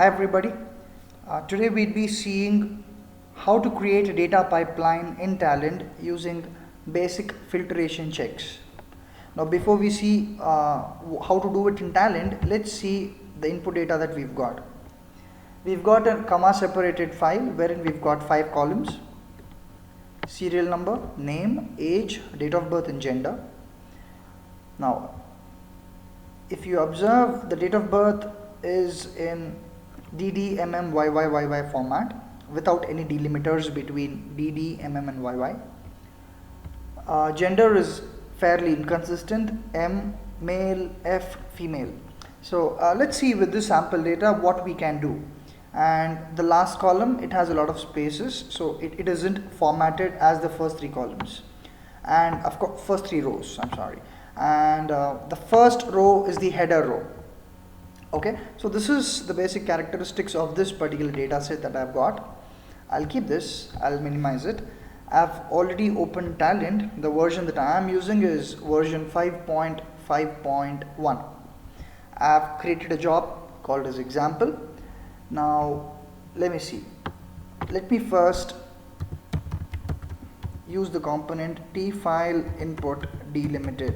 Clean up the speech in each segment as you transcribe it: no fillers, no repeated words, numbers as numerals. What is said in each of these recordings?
Hi everybody. Today we'll be seeing how to create a data pipeline in Talend using basic filtration checks. Now before we see how to do it in Talend, let's see the input data that we've got. We've got a comma separated file wherein we've got 5 columns: serial number, name, age, date of birth and gender. Now if you observe, the date of birth is in DD, MM, YY, YY format without any delimiters between DD, MM and YY. Gender is fairly inconsistent: M, male, F, female. So let's see with this sample data what we can do. And the last column, it has a lot of spaces, so it isn't formatted as the first 3 columns, and of course first 3 rows, I'm sorry. And the first row is the header row. Okay, so this is the basic characteristics of this particular data set that I've got. I'll keep this, I'll minimize it. I've already opened Talend. The version that I am using is version 5.5.1. I've created a job called as example. Now let me see. Let me first use the component tFile input delimited.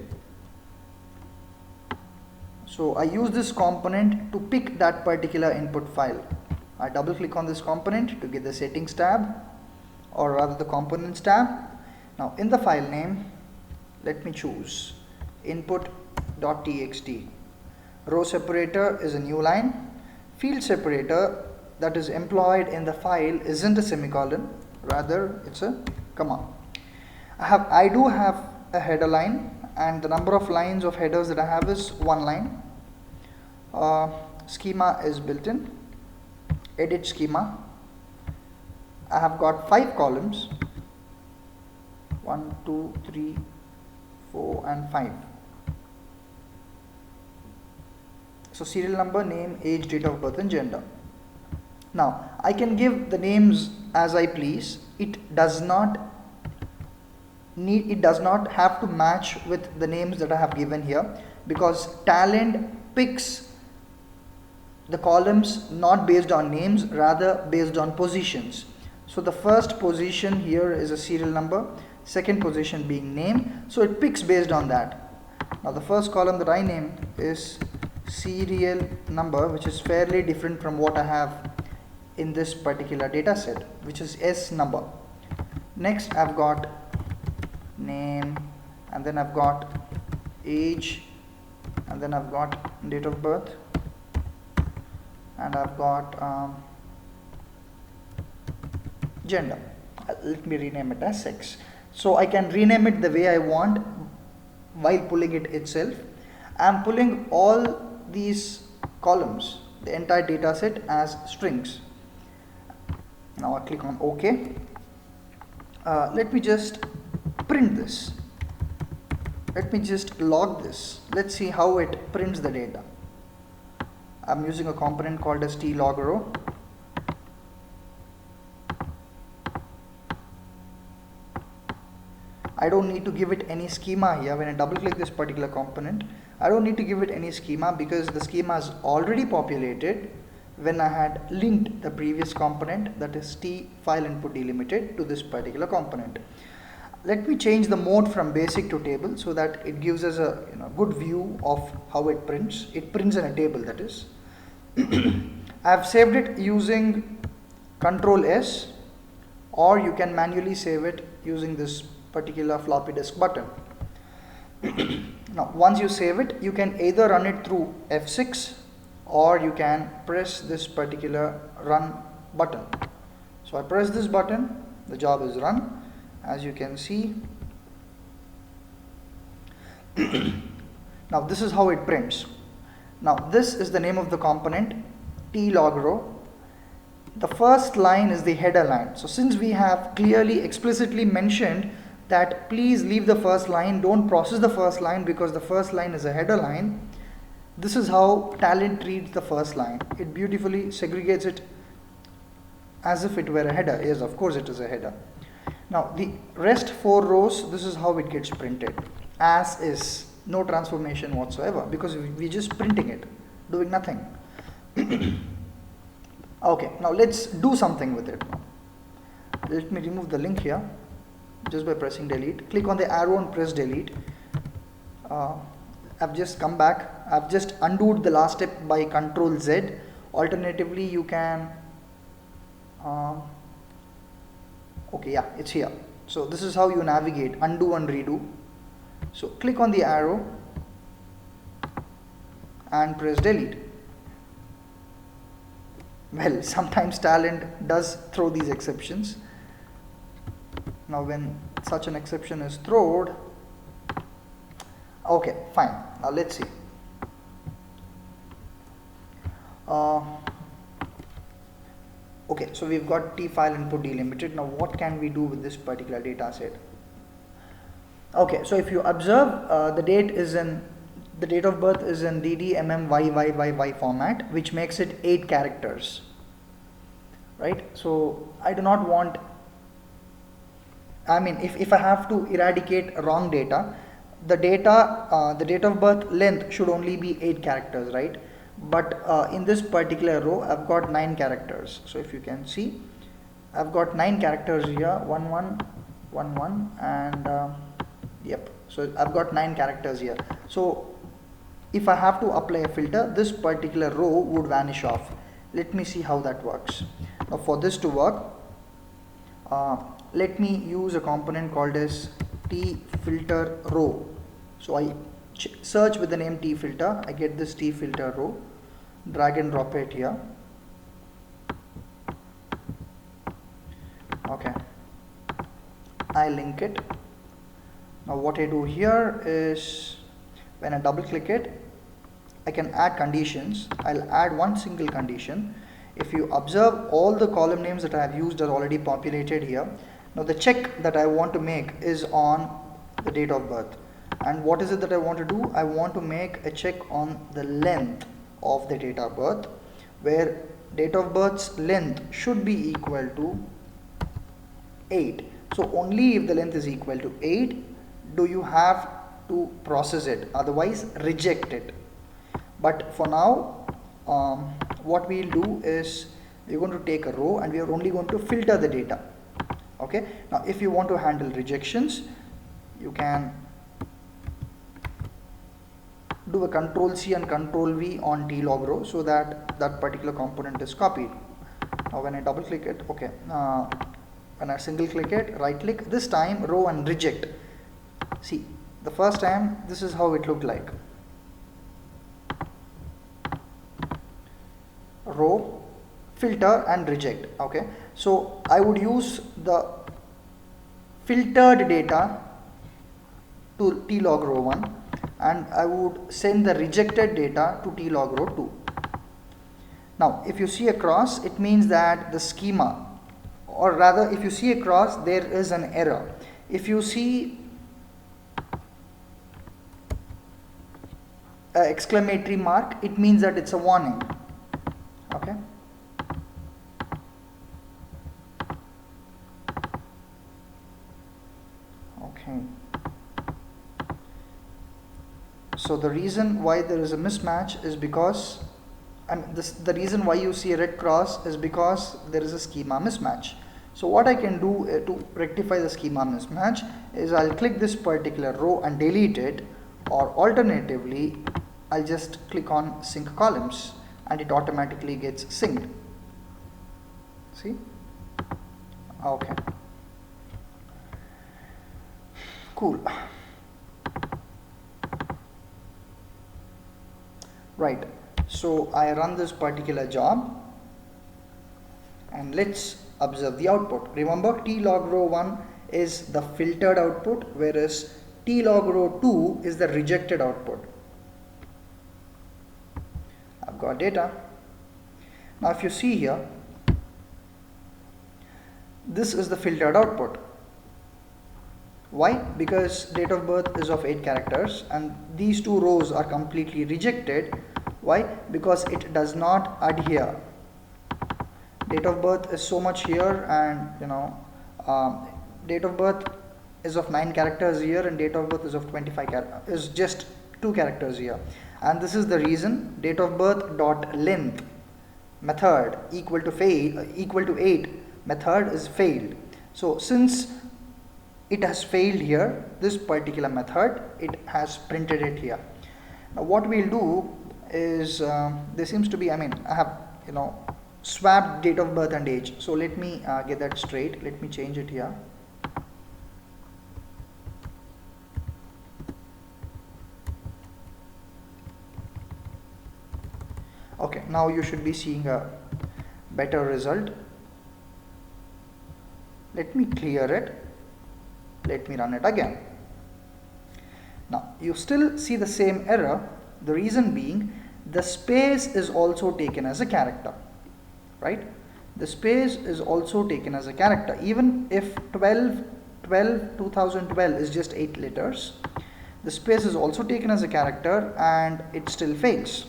So I use this component to pick that particular input file. I double click on this component to get the settings tab, or rather the components tab. Now in the file name, let me choose input.txt. Row separator is a new line. Field separator that is employed in the file isn't a semicolon, rather it's a comma. I do have a header line, and the number of lines of headers that I have is 1 line. Schema is built in. Edit schema. I have got 5 columns: 1, 2, 3, 4 and 5. So serial number, name, age, date of birth and gender. Now I can give the names as I please. It does not have to match with the names that I have given here, because Talend picks the columns not based on names, rather based on positions. So the first position here is a serial number, second position being name, so it picks based on that. Now the first column that I named is serial number, which is fairly different from what I have in this particular data set, which is S number. Next I've got name, and then I've got age, and then I've got date of birth, and I've got gender. Let me rename it as sex. So I can rename it the way I want while pulling it itself. I'm pulling all these columns, the entire data set, as strings. Now I click on OK. Let me just print this. Let me just log this. Let's see how it prints the data. I'm using a component called as tLogRow. I don't need to give it any schema here. When I double click this particular component, I don't need to give it any schema, because the schema is already populated when I had linked the previous component, that is tFile input delimited, to this particular component. Let me change the mode from basic to table so that it gives us a good view of how it prints. It prints in a table, that is. I have saved it using Control S, or you can manually save it using this particular floppy disk button. Now once you save it, you can either run it through F6, or you can press this particular run button. So I press this button, the job is run, as you can see. Now this is how it prints. Now this is the name of the component, tLogRow. The first line is the header line. So since we have clearly explicitly mentioned that please leave the first line, don't process the first line, because the first line is a header line, this is how Talend treats the first line. It beautifully segregates it as if it were a header. Yes, of course it is a header. Now the rest 4 rows, this is how it gets printed, as is. No transformation whatsoever, because we're just printing it, doing nothing. Okay, now let's do something with it. Let me remove the link here just by pressing delete. Click on the arrow and press delete. I've just come back. I've just undone the last step by Control Z. Alternatively, you can okay, yeah, it's here. So this is how you navigate, undo and redo. So click on the arrow and press delete. Well, sometimes Talend does throw these exceptions. Now when such an exception is thrown, okay, fine. Now let's see. Okay, so we've got T file input delimited. Now what can we do with this particular data set? Okay, so if you observe, the date of birth is in DDMMYYYY format, which makes it 8 characters, right? So I do not want, I mean, if I have to eradicate wrong data, the date of birth length should only be 8 characters, right? But in this particular row, I've got 9 characters. So if you can see, I've got 9 characters here, 1 1 1 1, and yep. So I've got 9 characters here. So if I have to apply a filter, this particular row would vanish off. Let me see how that works. Now for this to work, let me use a component called as T filter row. So I search with the name T filter, I get this T filter row, drag and drop it here. Okay, I link it. Now what I do here is, when I double click it, I can add conditions. I'll add one single condition. If you observe, all the column names that I have used are already populated here. Now the check that I want to make is on the date of birth. And what is it that I want to do? I want to make a check on the length of the date of birth, where date of birth's length should be equal to 8. So only if the length is equal to 8 do you have to process it, otherwise reject it. But for now, what we'll do is we're going to take a row and we are only going to filter the data. Okay, now if you want to handle rejections, you can do a Control C and Control V on T-log row so that that particular component is copied. Now when I double click it, okay, when I single click it, right click, this time row and reject. See, the first time this is how it looked like. Row, filter and reject. Okay, so I would use the filtered data to T-log row 1 and I would send the rejected data to T-log row 2. Now if you see a cross, it means that the schema, or rather if you see a cross, there is an error. If you see an exclamatory mark, it means that it's a warning. Okay, okay. So the reason why there is a mismatch is because, the reason why you see a red cross is because there is a schema mismatch. So what I can do to rectify the schema mismatch is I'll click this particular row and delete it, or alternatively I'll just click on sync columns and it automatically gets synced. See? Okay. Cool. Right. So I run this particular job and let's observe the output. Remember, T-log row 1 is the filtered output, whereas T-log row 2 is the rejected output. I've got data. Now if you see here, this is the filtered output. Why? Because date of birth is of 8 characters and these two rows are completely rejected. Why? Because it does not adhere. Date of birth is so much here, and date of birth is of 9 characters here and date of birth is of 25 is just 2 characters here, and this is the reason date of birth dot length method equal to 8 method is failed. So since it has failed here, this particular method, it has printed it here. Now what we'll do is there seems to be, I mean, I have swapped date of birth and age. So let me get that straight. Let me change it here. Okay, now you should be seeing a better result. Let me clear it. Let me run it again. Now you still see the same error. The reason being, the space is also taken as a character, right? The space is also taken as a character. Even if 2012 is just 8 letters, the space is also taken as a character and it still fails.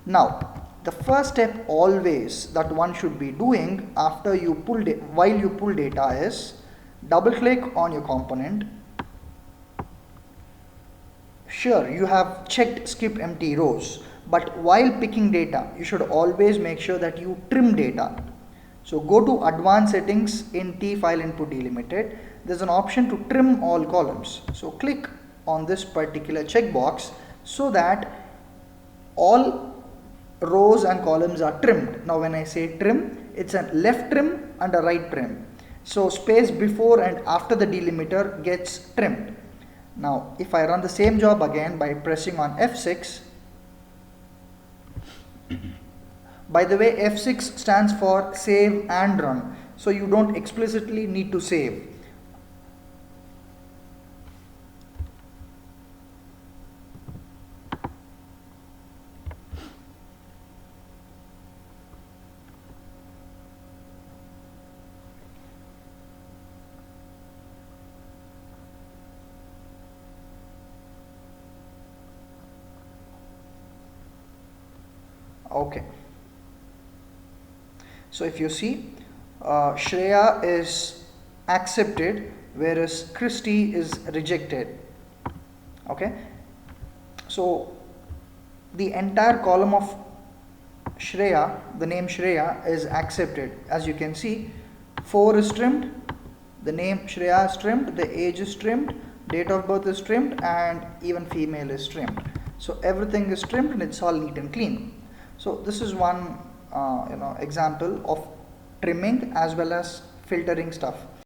Now the first step always that one should be doing after you while you pull data is double click on your component. Sure, you have checked skip empty rows, but while picking data you should always make sure that you trim data. So go to advanced settings in T file input delimited. There's an option to trim all columns. So click on this particular checkbox so that all rows and columns are trimmed. Now when I say trim, it's a left trim and a right trim. So space before and after the delimiter gets trimmed. Now if I run the same job again by pressing on F6, by the way, F6 stands for save and run, so you don't explicitly need to save. Okay, so if you see, Shreya is accepted whereas Christy is rejected. Okay, so the entire column of Shreya, the name Shreya, is accepted. As you can see, 4 is trimmed, the name Shreya is trimmed, the age is trimmed, date of birth is trimmed, and even female is trimmed. So everything is trimmed and it's all neat and clean. So this is one example of trimming as well as filtering stuff.